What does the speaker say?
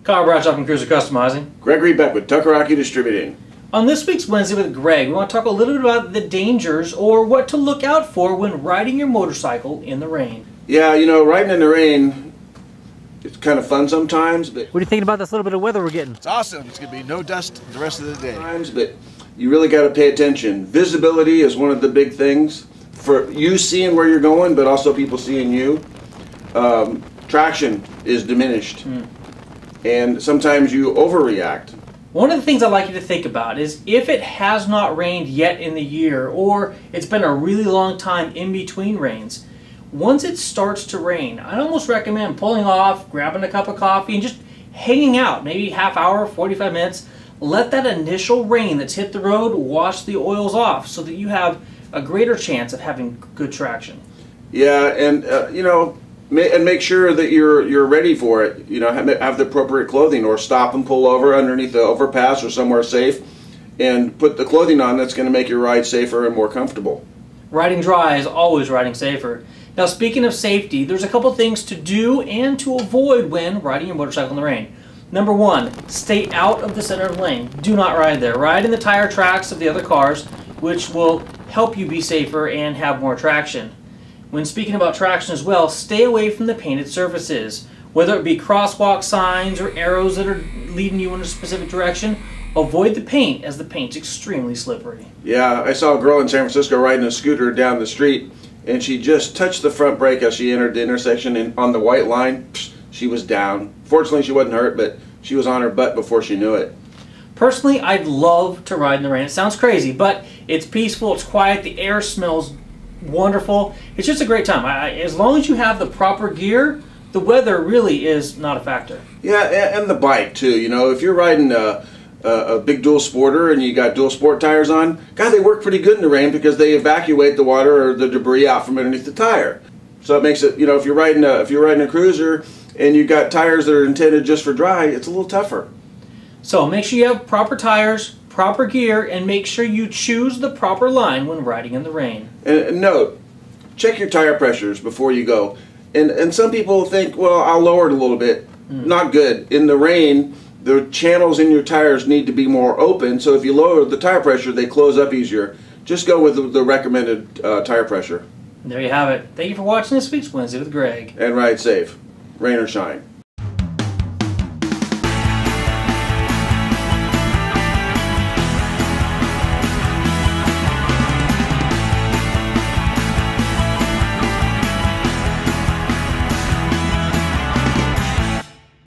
Kyle Bradshaw from Cruiser Customizing. Gregory Beck with Tuckeraki Distributing. On this week's Wednesday with Greg, we want to talk a little bit about the dangers or what to look out for when riding your motorcycle in the rain. Yeah, you know, riding in the rain, it's kind of fun sometimes, but... What are you thinking about this little bit of weather we're getting? It's awesome. It's going to be no dust the rest of the day. But you really got to pay attention. Visibility is one of the big things for you seeing where you're going, but also people seeing you. Traction is diminished, and sometimes you overreact. One of the things I'd like you to think about is if it has not rained yet in the year, or it's been a really long time in between rains, once it starts to rain, I'd almost recommend pulling off, grabbing a cup of coffee, and just hanging out, maybe half hour, 45 minutes. Let that initial rain that's hit the road wash the oils off so that you have a greater chance of having good traction. Yeah, and you know, and make sure that you're ready for it. You know, have the appropriate clothing, or stop and pull over underneath the overpass or somewhere safe, and put the clothing on that's going to make your ride safer and more comfortable. Riding dry is always riding safer. Now, speaking of safety, there's a couple things to do and to avoid when riding your motorcycle in the rain. Number one, stay out of the center of the lane. Do not ride there. Ride in the tire tracks of the other cars, which will help you be safer and have more traction. When speaking about traction as well, stay away from the painted surfaces. Whether it be crosswalk signs or arrows that are leading you in a specific direction, avoid the paint as the paint's extremely slippery. Yeah, I saw a girl in San Francisco riding a scooter down the street, and she just touched the front brake as she entered the intersection, and on the white line, she was down. Fortunately, she wasn't hurt, but she was on her butt before she knew it. Personally, I'd love to ride in the rain. It sounds crazy, but it's peaceful, it's quiet, the air smells wonderful. It's just a great time. As long as you have the proper gear, the weather really is not a factor. Yeah, and the bike too. You know, if you're riding a big dual sporter and you got dual sport tires on, God, they work pretty good in the rain because they evacuate the water or the debris out from underneath the tire. So it makes it, you know, if you're riding a cruiser and you got tires that are intended just for dry, it's a little tougher. So make sure you have proper tires, proper gear, and make sure you choose the proper line when riding in the rain. And note, check your tire pressures before you go. And some people think, well, I'll lower it a little bit. Not good. In the rain, the channels in your tires need to be more open, so if you lower the tire pressure, they close up easier. Just go with the recommended tire pressure. There you have it. Thank you for watching this week's Wednesday with Greg. And ride safe, rain or shine.